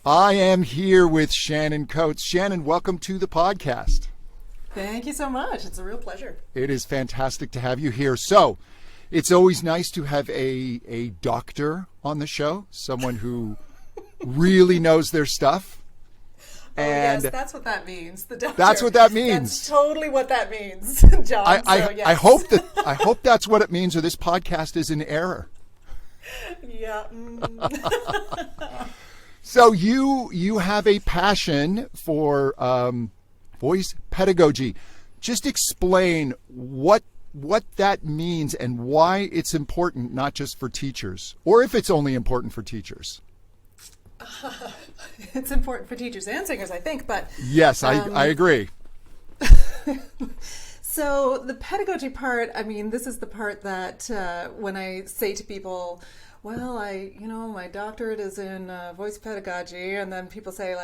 I am here with Shannon Coates. Shannon, welcome to the podcast. Thank you so much. It's a real pleasure. It is fantastic to have you here. So, it's always nice to have a doctor on the show, someone who really knows their stuff. And yes, that's what that means. The doctor. That's what that means. That's totally what that means, John. Yes. I hope that's what it means, or this podcast is in error. Yeah. So you have a passion for voice pedagogy. Just explain what that means and why it's important, not just for teachers, or if it's only important for teachers. It's important for teachers and singers, I think, but... Yes, I agree. So the pedagogy part, I mean, this is the part that when I say to people, well, my doctorate is in voice pedagogy, and then people say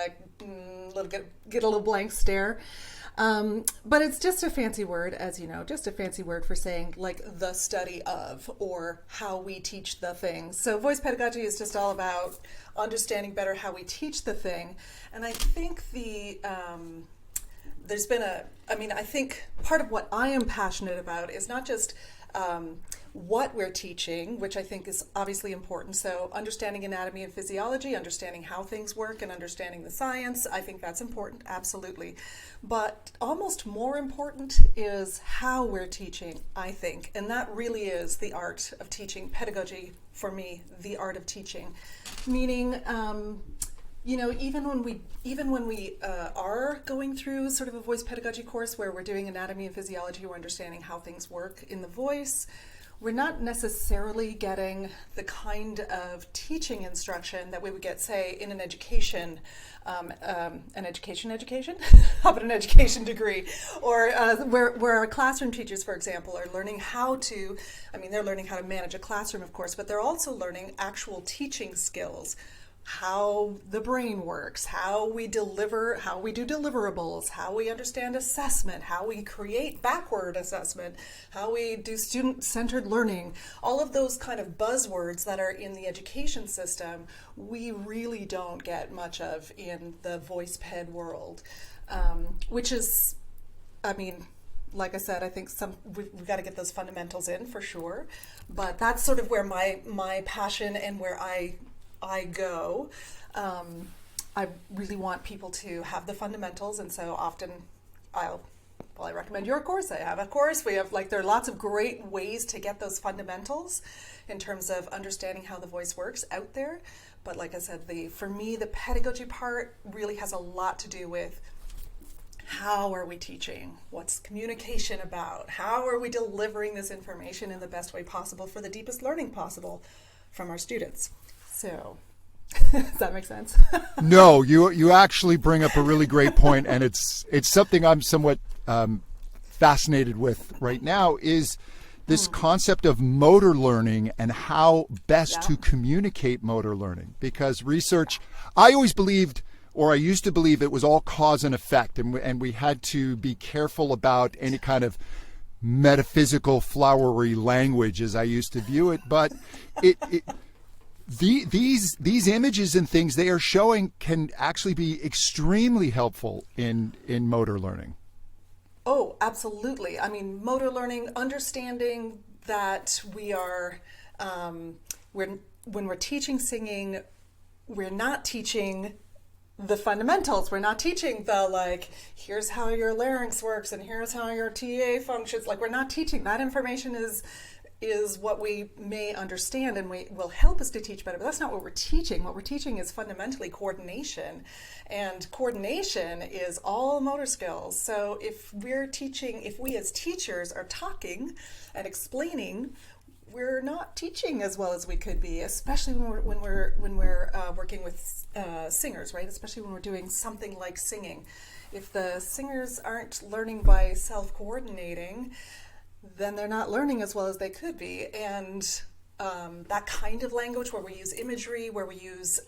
get a little blank stare. But it's just a fancy word, as you know, just a fancy word for saying like the study of or how we teach the thing. So voice pedagogy is just all about understanding better how we teach the thing. And I think I think part of what I am passionate about is not just what we're teaching, which I think is obviously important. So understanding anatomy and physiology, understanding how things work and understanding the science, I think that's important, absolutely. But almost more important is how we're teaching, I think. And that really is the art of teaching. Pedagogy, for me, the art of teaching. Meaning, even when we are going through sort of a voice pedagogy course where we're doing anatomy and physiology, we're understanding how things work in the voice, we're not necessarily getting the kind of teaching instruction that we would get, say, in an education, how about an education degree, or where our classroom teachers, for example, are learning they're learning how to manage a classroom, of course, but they're also learning actual teaching skills. How the brain works, how we do deliverables, how we understand assessment, how we create backward assessment, how we do student-centered learning. All of those kind of buzzwords that are in the education system, we really don't get much of in the voice ped world, which is, like I said, I think we've got to get those fundamentals in for sure. But that's sort of where my passion and where I go. I really want people to have the fundamentals, and so often I recommend your course. I have a course. We have there are lots of great ways to get those fundamentals in terms of understanding how the voice works out there. But like I said, for me, the pedagogy part really has a lot to do with how are we teaching? What's communication about? How are we delivering this information in the best way possible for the deepest learning possible from our students? So, does that make sense? No, you actually bring up a really great point, and it's something I'm somewhat fascinated with right now, is this concept of motor learning and how best to communicate motor learning. Because research, I always believed, or I used to believe, it was all cause and effect, and we had to be careful about any kind of metaphysical, flowery language as I used to view it. But these images and things they are showing can actually be extremely helpful in motor learning. Oh, absolutely. I mean, motor learning, understanding that we are, when we're teaching singing, we're not teaching the fundamentals. We're not teaching here's how your larynx works and here's how your TA functions. We're not teaching. That information is what we may understand and will help us to teach better, but that's not what we're teaching. What we're teaching is fundamentally coordination, and coordination is all motor skills. So if we as teachers are talking and explaining, we're not teaching as well as we could be, especially when we're working with singers, right? Especially when we're doing something like singing. If the singers aren't learning by self-coordinating, then they're not learning as well as they could be. And that kind of language where we use imagery, where we use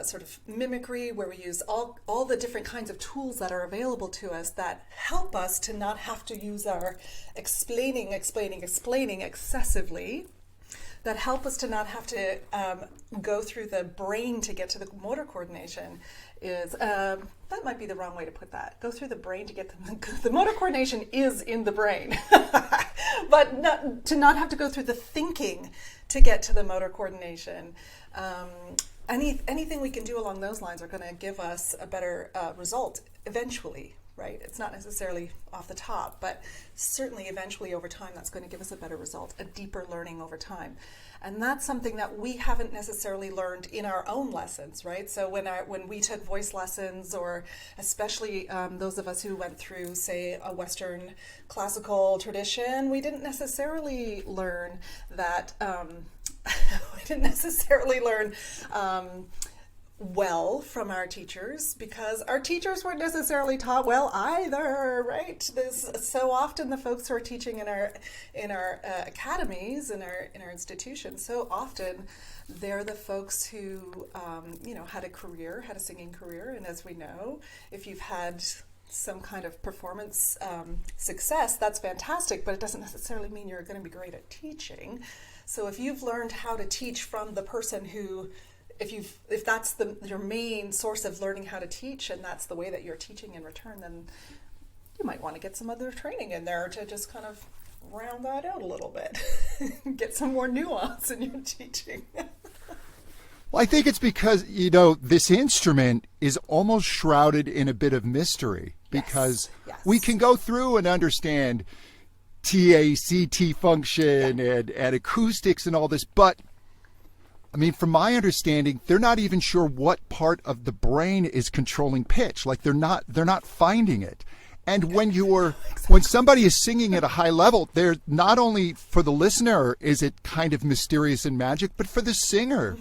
sort of mimicry, where we use all the different kinds of tools that are available to us that help us to not have to use our explaining excessively, that help us to not have to go through the brain to get to the motor coordination is, that might be the wrong way to put that. Go through the brain to get the motor coordination is in the brain. But to not have to go through the thinking to get to the motor coordination. Anything we can do along those lines are going to give us a better result eventually, right? It's not necessarily off the top, but certainly eventually over time that's going to give us a better result, a deeper learning over time. And that's something that we haven't necessarily learned in our own lessons, right? So when we took voice lessons, or especially those of us who went through, say, a Western classical tradition, we didn't necessarily learn that, we didn't necessarily learn well from our teachers, because our teachers weren't necessarily taught well either, right? So often the folks who are teaching in our academies, in our institutions, so often they're the folks who had a singing career, and as we know, if you've had some kind of performance success, that's fantastic, but it doesn't necessarily mean you're going to be great at teaching. So if you've learned how to teach from the person who, if that's your main source of learning how to teach, and that's the way that you're teaching in return, then you might want to get some other training in there to just kind of round that out a little bit, get some more nuance in your teaching. Well, I think it's because, this instrument is almost shrouded in a bit of mystery, because Yes. we can go through and understand TACT function and acoustics and all this, but I mean, from my understanding, they're not even sure what part of the brain is controlling pitch. Like they're not finding it. And when when somebody is singing at a high level, they're not only for the listener is it kind of mysterious and magic, but for the singer,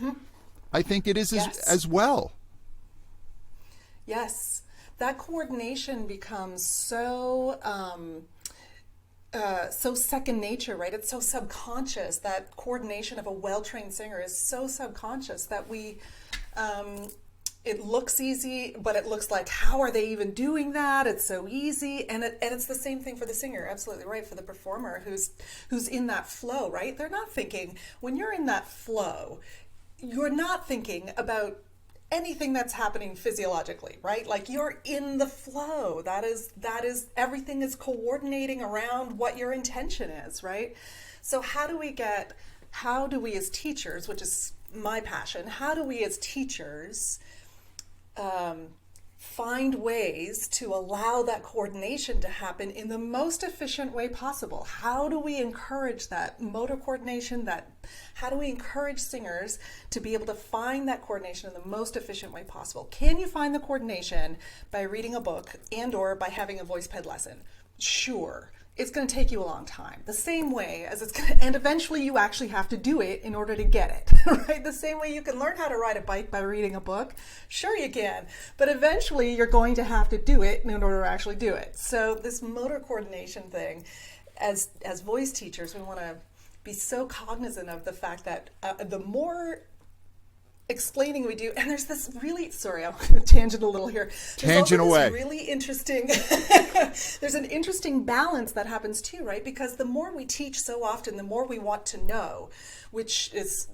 I think it is as well. Yes, that coordination becomes so second nature, right? It's so subconscious. That coordination of a well-trained singer is so subconscious that it looks easy, but it looks like, how are they even doing that? It's so easy. And it's the same thing for the singer, absolutely right, for the performer who's in that flow, right? They're not thinking, when you're in that flow, you're not thinking about anything that's happening physiologically, right? Like you're in the flow. That is everything is coordinating around what your intention is, right? So how do we as teachers, which is my passion, how do we as teachers find ways to allow that coordination to happen in the most efficient way possible? How do we encourage that motor coordination? How do we encourage singers to be able to find that coordination in the most efficient way possible? Can you find the coordination by reading a book and/or by having a voice ped lesson? Sure. It's going to take you a long time. The same way as and eventually you actually have to do it in order to get it, right? The same way you can learn how to ride a bike by reading a book. Sure you can, but eventually you're going to have to do it in order to actually do it. So this motor coordination thing, as voice teachers, we want to be so cognizant of the fact that the more explaining we do, and there's this really, sorry, I'm going to tangent a little here. Tangent away. Really interesting, there's an interesting balance that happens too, right? Because the more we teach so often, the more we want to know, which is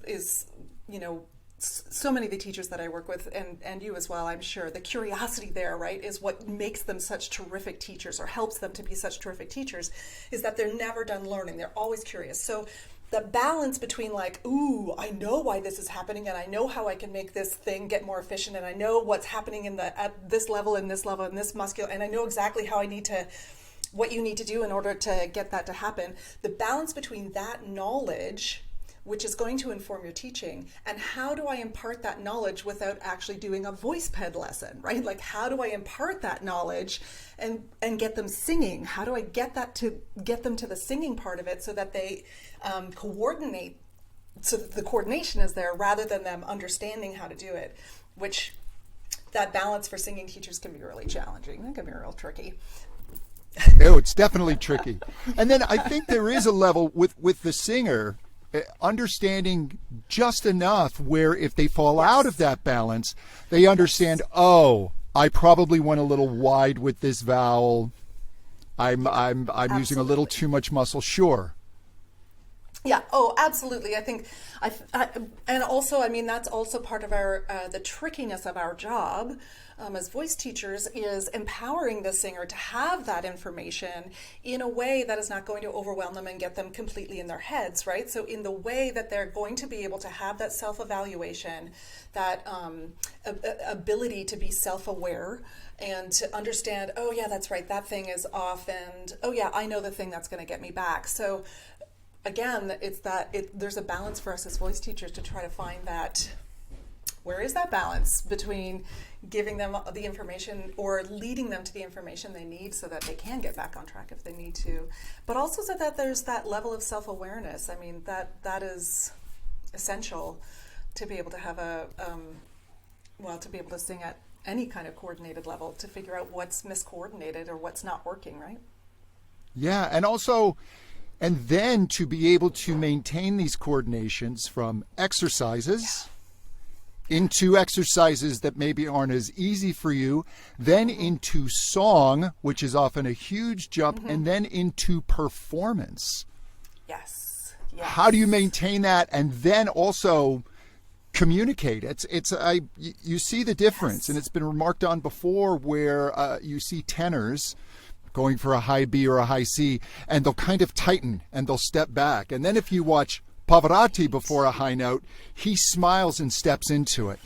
so many of the teachers that I work with, and you as well, I'm sure, the curiosity there, right, is what makes them such terrific teachers, or helps them to be such terrific teachers, is that they're never done learning. They're always curious. So the balance between like, ooh, I know why this is happening, and I know how I can make this thing get more efficient, and I know what's happening at this level, and this level, and this muscular, and I know exactly how what you need to do in order to get that to happen. The balance between that knowledge, which is going to inform your teaching, and how do I impart that knowledge without actually doing a voice ped lesson, right? Like, how do I impart that knowledge and get them singing? How do I get them to the singing part of it so that they coordinate, so that the coordination is there rather than them understanding how to do it, which that balance for singing teachers can be really challenging. It can be real tricky. Oh, it's definitely tricky. And then I think there is a level with the singer understanding just enough where if they fall out of that balance, they understand, oh, I probably went a little wide with this vowel. I'm using a little too much muscle. Sure. Yeah. Oh, absolutely. I think, and also, I mean, that's also part of our the trickiness of our job as voice teachers is empowering the singer to have that information in a way that is not going to overwhelm them and get them completely in their heads, right? So, in the way that they're going to be able to have that self-evaluation, that ability to be self-aware and to understand, oh yeah, that's right, that thing is off, and oh yeah, I know the thing that's going to get me back. So again, it's that there's a balance for us as voice teachers to try to find that, where is that balance between giving them the information or leading them to the information they need so that they can get back on track if they need to, but also so that there's that level of self-awareness. I mean, that is essential to be able to have to be able to sing at any kind of coordinated level, to figure out what's miscoordinated or what's not working, right? Yeah, and then to be able to maintain these coordinations from exercises into exercises that maybe aren't as easy for you, then into song, which is often a huge jump, and then into performance. Yes. How do you maintain that and then also communicate? You see the difference, and it's been remarked on before where you see tenors going for a high B or a high C, and they'll kind of tighten and they'll step back. And then if you watch Pavarotti before a high note, he smiles and steps into it.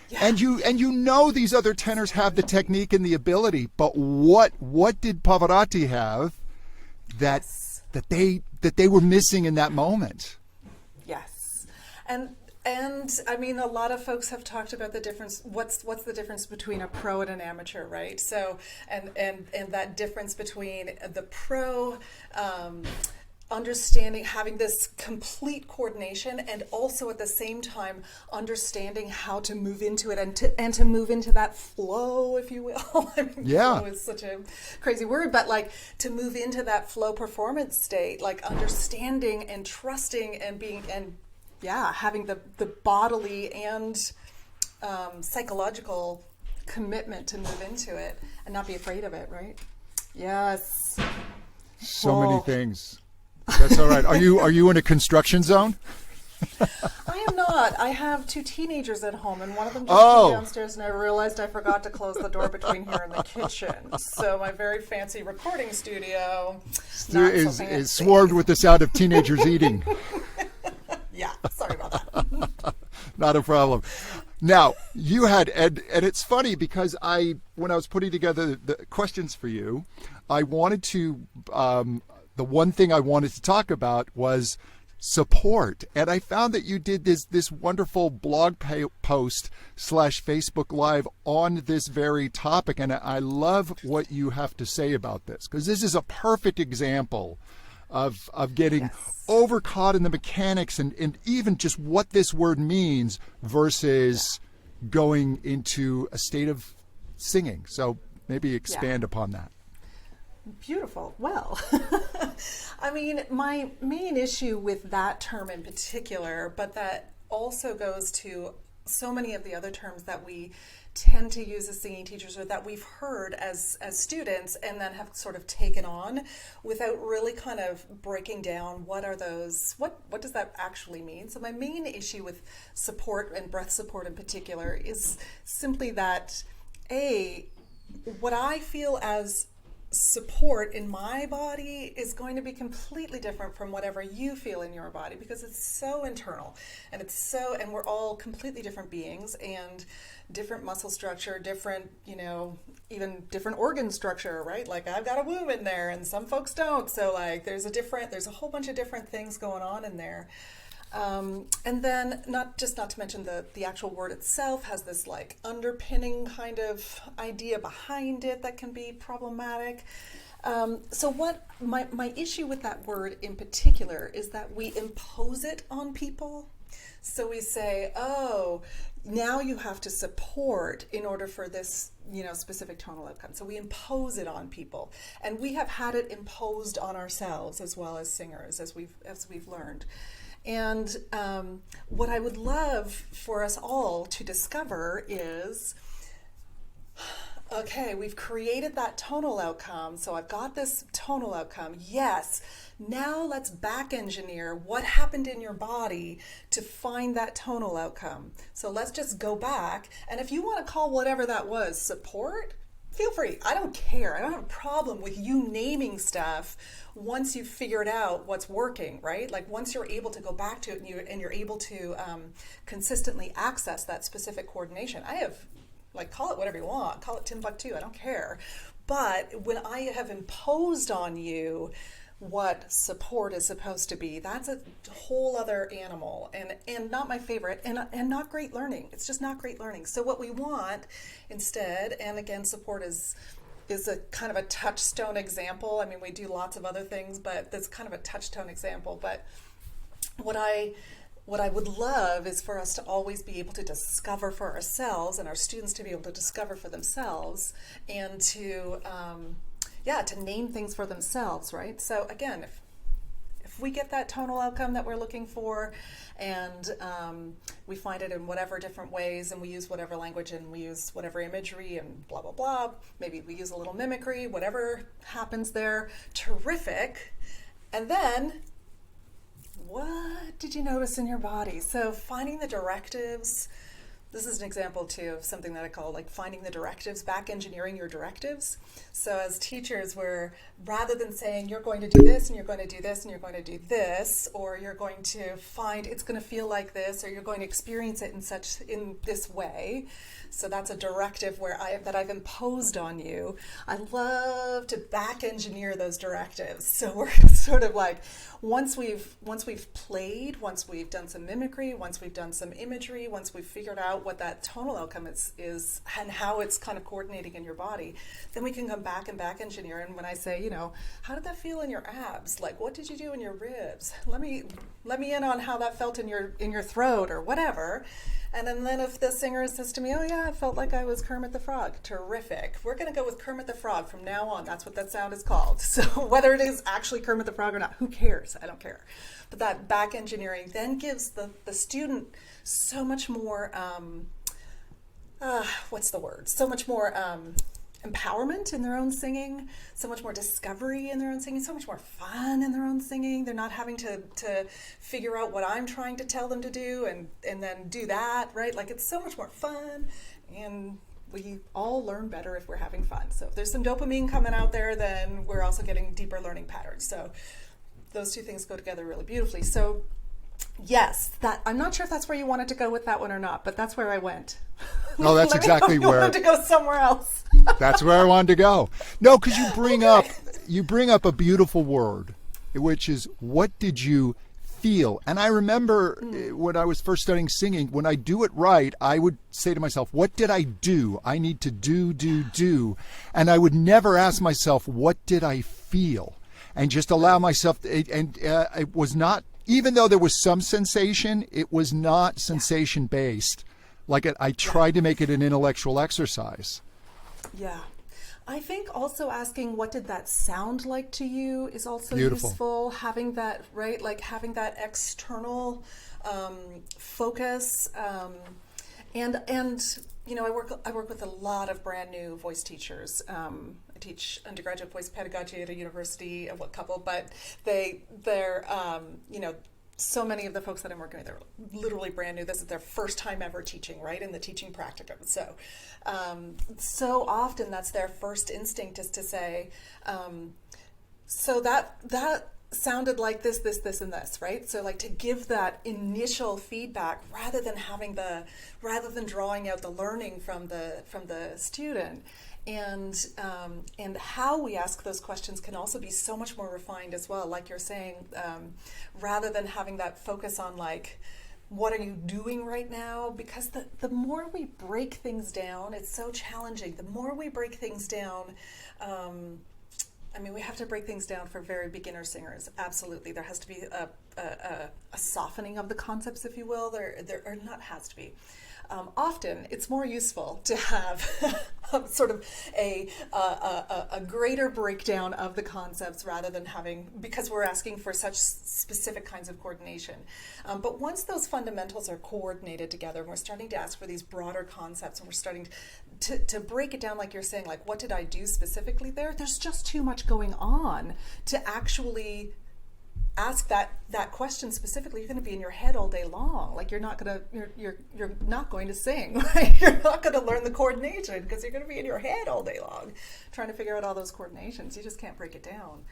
Yeah. And you know these other tenors have the technique and the ability, but what did Pavarotti have that they were missing in that moment? Yes. And I mean, a lot of folks have talked about the difference. What's the difference between a pro and an amateur, right? So, and that difference between the pro understanding, having this complete coordination, and also at the same time understanding how to move into it and to move into that flow, if you will. I mean, flow is such a crazy word, but like to move into that flow performance state, like understanding and trusting and being having the bodily and psychological commitment to move into it and not be afraid of it, right? Yes. So many things. That's all right. Are you in a construction zone? I am not. I have 2 teenagers at home, and one of them just came downstairs, and I realized I forgot to close the door between here and the kitchen. So my very fancy recording studio is swarmed with the sound of teenagers eating. Yeah, sorry about that. Not a problem. Now, you had, and it's funny because when I was putting together the questions for you, I wanted to, the one thing I wanted to talk about was support. And I found that you did this wonderful blog post / Facebook Live on this very topic. And I love what you have to say about this, because this is a perfect example of getting over caught in the mechanics and even just what this word means versus going into a state of singing. So maybe expand upon that. Beautiful. Well, I mean, my main issue with that term in particular, but that also goes to so many of the other terms that we tend to use as singing teachers, or that we've heard as students and then have sort of taken on without really kind of breaking down what does that actually mean. So my main issue with support and breath support in particular is simply that what I feel as support in my body is going to be completely different from whatever you feel in your body, because it's so internal and and we're all completely different beings and different muscle structure, different, even different organ structure, right? Like I've got a womb in there and some folks don't. So like there's a whole bunch of different things going on in there. And then not to mention the actual word itself has this like underpinning kind of idea behind it that can be problematic. So what my issue with that word in particular is that we impose it on people. So we say, oh, now you have to support in order for this, specific tonal outcome. So we impose it on people, and we have had it imposed on ourselves as well as singers, as we've learned. And what I would love for us all to discover is okay, we've created that tonal outcome. So I've got this tonal outcome. Yes. Now let's back engineer what happened in your body to find that tonal outcome. So let's just go back. And if you want to call whatever that was support, feel free. I don't care. I don't have a problem with you naming stuff once you've figured out what's working, right? Like once you're able to go back to it and you're able to consistently access that specific coordination. I have, like, call it whatever you want, call it Timbuktu, I don't care. But when I have imposed on you what support is supposed to be, that's a whole other animal and not my favorite and not great learning. It's just not great learning. So what we want instead, and again, support is a kind of a touchstone example. I mean, we do lots of other things, but that's kind of a touchstone example. But what I would love is for us to always be able to discover for ourselves and our students to be able to discover for themselves and to name things for themselves, right? So again, if we get that tonal outcome that we're looking for and we find it in whatever different ways and we use whatever language and we use whatever imagery and blah, blah, blah, maybe we use a little mimicry, whatever happens there, terrific. And then what did you notice in your body? So finding the directives. This is an example too of something that I call like finding the directives, back engineering your directives. So as teachers, we're rather than saying you're going to do this and you're going to do this and you're going to do this, or you're going to find it's going to feel like this, or you're going to experience it in this way. So that's a directive that I've imposed on you. I love to back engineer those directives. So we're sort of like once we've played, once we've done some mimicry, once we've done some imagery, once we've figured out what that tonal outcome is and how it's kind of coordinating in your body, then we can come back and back engineer. And when I say, how did that feel in your abs? Like, what did you do in your ribs? Let me in on how that felt in your throat or whatever. And then if the singer says to me, oh yeah, I felt like I was Kermit the Frog, terrific. We're going to go with Kermit the Frog from now on. That's what that sound is called. So whether it is actually Kermit the Frog or not, who cares? I don't care. But that back engineering then gives the student so much more, so much more empowerment in their own singing, so much more discovery in their own singing, so much more fun in their own singing. They're not having to figure out what I'm trying to tell them to do and then do that, right? Like it's so much more fun, and we all learn better if we're having fun. So if there's some dopamine coming out there, then we're also getting deeper learning patterns. So those two things go together really beautifully. So yes, that I'm not sure if that's where you wanted to go with that one or not, but that's where I went. No, that's exactly where you wanted to go somewhere else. That's where I wanted to go. No, because you bring up a beautiful word, which is what did you feel? And I remember when I was first studying singing, when I do it right, I would say to myself, what did I do? I need to do. And I would never ask myself, what did I feel? And just allow myself, it was not, even though there was some sensation, it was not sensation-based. Like I tried to make it an intellectual exercise. Yeah. I think also asking what did that sound like to you is also Beautiful. Useful. Having that, right, like having that external focus. And I work with a lot of brand new voice teachers. I teach undergraduate voice pedagogy at a university, a couple, but they're so many of the folks that I'm working with are literally brand new. This is their first time ever teaching, right, in the teaching practicum. So, so often that's their first instinct is to say, so that sounded like this, and this, right? So like to give that initial feedback rather than drawing out the learning from the student. And how we ask those questions can also be so much more refined as well. Like you're saying, rather than having that focus on like, what are you doing right now? Because the more we break things down, it's so challenging. The more we break things down, we have to break things down for very beginner singers. Absolutely, there has to be a softening of the concepts, if you will. There or not has to be. often it's more useful to have sort of a greater breakdown of the concepts rather than because we're asking for such specific kinds of coordination. But once those fundamentals are coordinated together and we're starting to ask for these broader concepts and we're starting to break it down, like you're saying, like what did I do specifically there's just too much going on to actually ask that question specifically. You're going to be in your head all day long. Like you're not going to sing, right? You're not going to learn the coordination because you're going to be in your head all day long trying to figure out all those coordinations. You just can't break it down.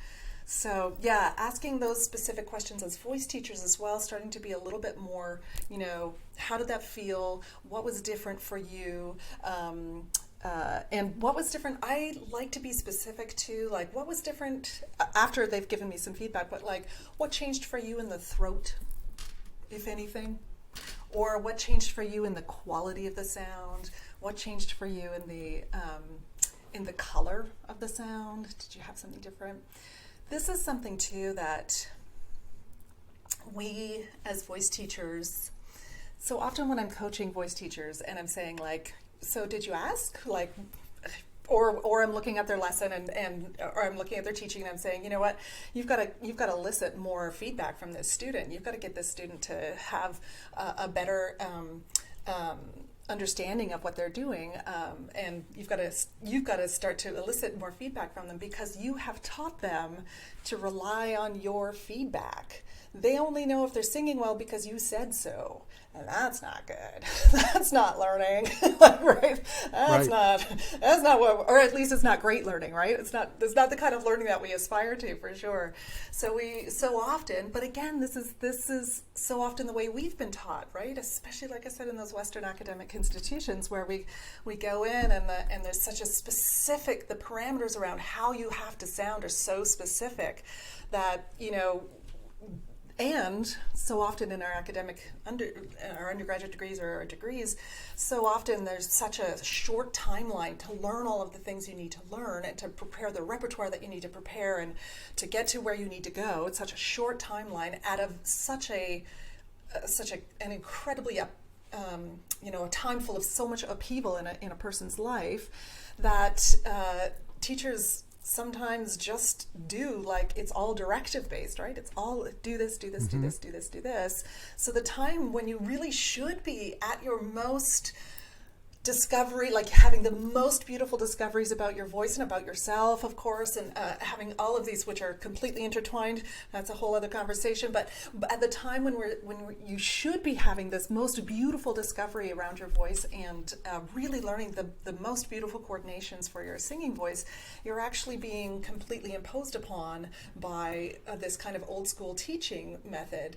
So yeah, asking those specific questions as voice teachers as well, starting to be a little bit more, how did that feel? What was different for you? And what was different? I like to be specific to, like, what was different after they've given me some feedback, but like, what changed for you in the throat, if anything? Or what changed for you in the quality of the sound? What changed for you in the color of the sound? Did you have something different? This is something too that we as voice teachers, so often when I'm coaching voice teachers and I'm saying like, so did you ask? Like, or I'm looking at their lesson or I'm looking at their teaching and I'm saying, you know what, you've got to elicit more feedback from this student. You've got to get this student to have a better understanding of what they're doing, and you've got to start to elicit more feedback from them because you have taught them to rely on your feedback. They only know if they're singing well because you said so, and that's not good. That's not learning, right? That's not what, or at least it's not great learning, right? It's not the kind of learning that we aspire to, for sure. So often, but again, this is so often the way we've been taught, right? Especially, like I said, in those Western academic institutions where we go in and there's such a specific, the parameters around how you have to sound are so specific that, and so often in our our undergraduate degrees or our degrees, so often there's such a short timeline to learn all of the things you need to learn and to prepare the repertoire that you need to prepare and to get to where you need to go. It's such a short timeline out of such an incredibly a time full of so much upheaval in a person's life that teachers sometimes just do, like, it's all directive based, right? It's all do this, do this, do this, do this, do this. So the time when you really should be at your most discovery, like having the most beautiful discoveries about your voice and about yourself, of course, and having all of these which are completely intertwined. That's a whole other conversation. But at the time when you should be having this most beautiful discovery around your voice and really learning the most beautiful coordinations for your singing voice, you're actually being completely imposed upon by this kind of old school teaching method.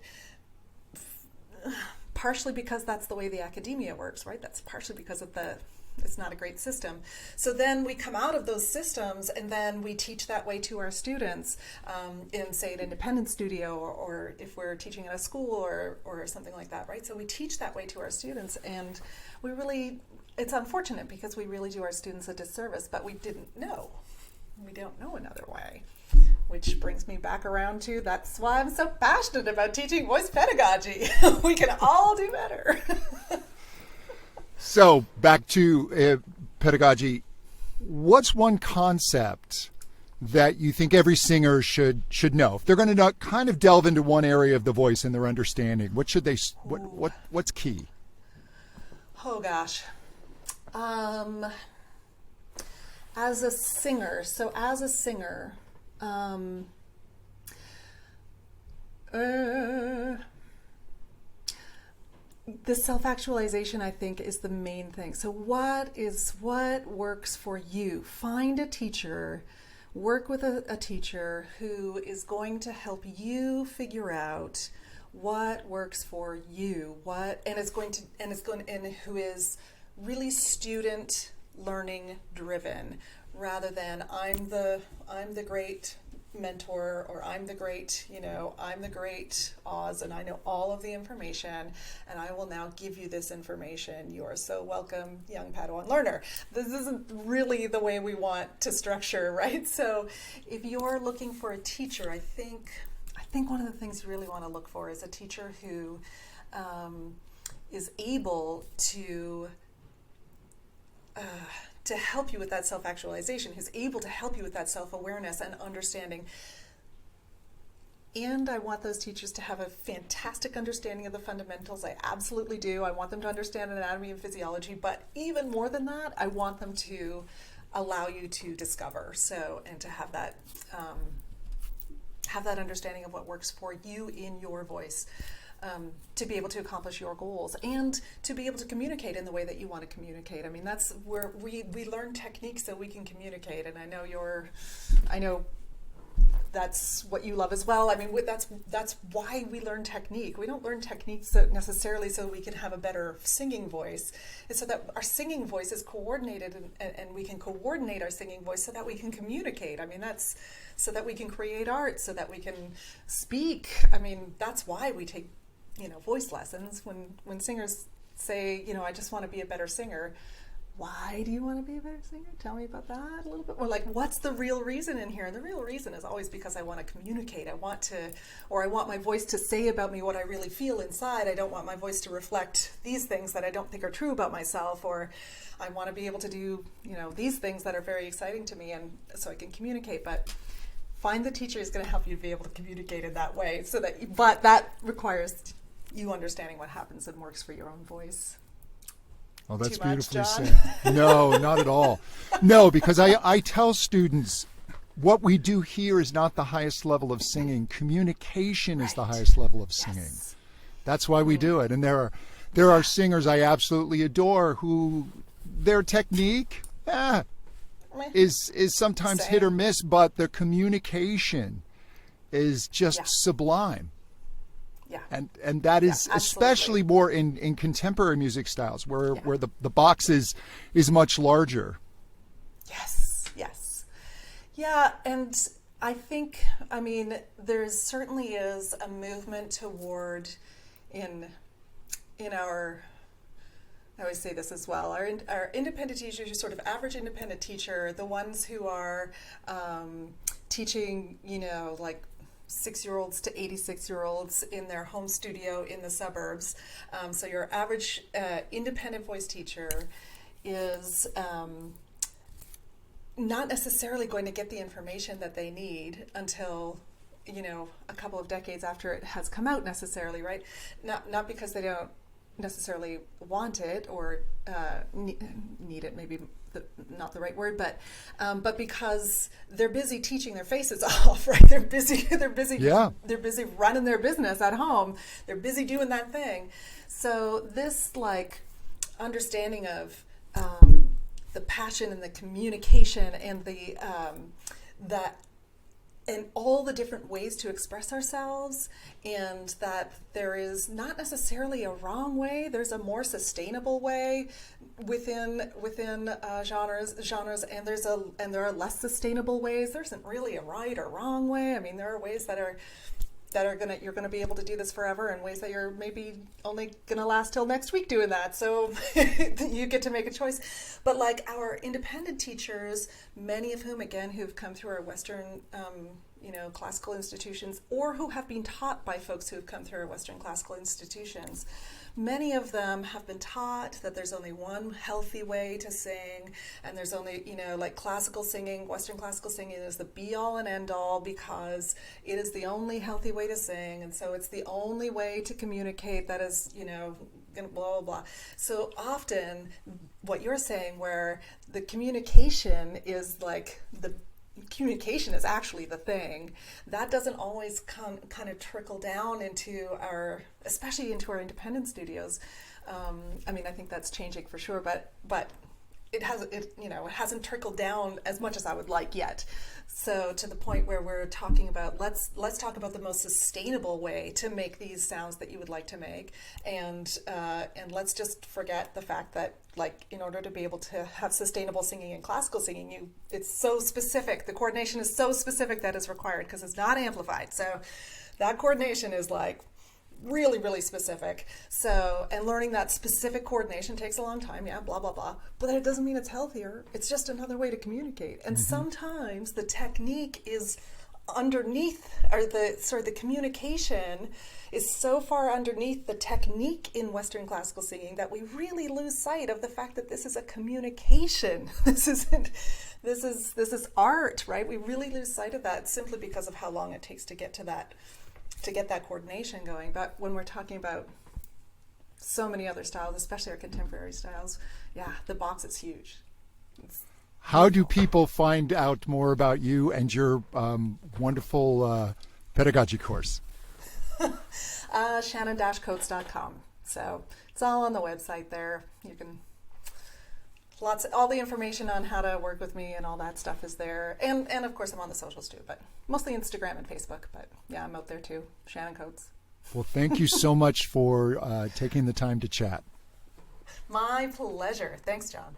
Partially because that's the way the academia works, right? That's partially because of it's not a great system. So then we come out of those systems and then we teach that way to our students in, say, an independent studio or if we're teaching in a school or something like that, right? So we teach that way to our students, and it's unfortunate because we really do our students a disservice, but we didn't know. We don't know another way. Which brings me back around to, that's why I'm so passionate about teaching voice pedagogy. We can all do better. So back to pedagogy. What's one concept that you think every singer should know? If they're going to kind of delve into one area of the voice and their understanding, what should they? What's key? Oh gosh. As a singer. The self-actualization, I think, is the main thing. So what works for you? Find a teacher, work with a teacher who is going to help you figure out what works for you, and who is really student learning driven, rather than I'm the great mentor, or I'm the great Oz, and I know all of the information, and I will now give you this information. You are so welcome, young Padawan learner. This isn't really the way we want to structure, right? So if you're looking for a teacher, I think one of the things you really want to look for is a teacher who is able to help you with that self-actualization, who's able to help you with that self-awareness and understanding. And I want those teachers to have a fantastic understanding of the fundamentals. I absolutely do. I want them to understand anatomy and physiology, but even more than that, I want them to allow you to discover. And to have that understanding of what works for you in your voice. To be able to accomplish your goals and to be able to communicate in the way that you want to communicate. I mean, that's where we learn techniques so we can communicate. And I know that's what you love as well. I mean, that's why we learn technique. We don't learn technique necessarily so we can have a better singing voice. It's so that our singing voice is coordinated and we can coordinate our singing voice so that we can communicate. I mean, that's so that we can create art, so that we can speak. I mean, that's why we take voice lessons. When singers say, I just want to be a better singer. Why do you want to be a better singer? Tell me about that a little bit more. Like, what's the real reason in here? And the real reason is always because I want to communicate. I want my voice to say about me what I really feel inside. I don't want my voice to reflect these things that I don't think are true about myself, or I want to be able to do, these things that are very exciting to me, and so I can communicate. But find the teacher who's going to help you to be able to communicate in that way. But that requires you understanding what happens and works for your own voice. Oh, that's Too much, beautifully John? said. No, not at all. No, because I tell students what we do here is not the highest level of singing. Communication is the highest level of singing. Yes. That's why we do it. And there are singers I absolutely adore who their technique is sometimes hit or miss, but their communication is just sublime. Yeah. And that is especially more in contemporary music styles where the box is much larger. Yes. Yeah, and I think, there certainly is a movement toward in our, I always say this as well, our independent teachers, your sort of average independent teacher, the ones who are teaching, like 6-year-olds to 86-year-olds in their home studio in the suburbs. So your average independent voice teacher is not necessarily going to get the information that they need until a couple of decades after it has come out necessarily, right? Not because they don't necessarily want it or need it, maybe not the right word, but because they're busy teaching their faces off, right? They're busy running their business at home. They're busy doing that thing. So this understanding of the passion and the communication and and all the different ways to express ourselves, and that there is not necessarily a wrong way. There's a more sustainable way within genres, and there are less sustainable ways. There isn't really a right or wrong way. I mean, there are ways that you're gonna be able to do this forever, and ways that you're maybe only gonna last till next week doing that. So you get to make a choice. But our independent teachers, many of whom again who've come through our Western classical institutions, or who have been taught by folks who have come through our Western classical institutions, many of them have been taught that there's only one healthy way to sing, and there's only, classical singing, Western classical singing is the be-all and end-all because it is the only healthy way to sing, and so it's the only way to communicate that is, blah, blah, blah. So often, what you're saying, where the communication is communication is actually the thing, that doesn't always kind of trickle down especially into our independent studios. I think that's changing for sure, but it hasn't trickled down as much as I would like yet. So to the point where we're talking about let's talk about the most sustainable way to make these sounds that you would like to make, and let's just forget the fact that in order to be able to have sustainable singing and classical singing, it's so specific. The coordination is so specific that is required because it's not amplified. So that coordination is really, really specific. So, and learning that specific coordination takes a long time, blah, blah, blah. But it doesn't mean it's healthier. It's just another way to communicate. And sometimes the technique is underneath, or the communication is so far underneath the technique in Western classical singing that we really lose sight of the fact that this is a communication. This is art, right? We really lose sight of that simply because of how long it takes to get that coordination going. But when we're talking about so many other styles, especially our contemporary styles, yeah, the box is huge. How do people find out more about you and your wonderful pedagogy course? Shannon-Coates.com. So it's all on the website there. You can all the information on how to work with me and all that stuff is there. And of course I'm on the socials too, but mostly Instagram and Facebook. But yeah, I'm out there too. Shannon Coates. Well, thank you so much for taking the time to chat. My pleasure. Thanks, John.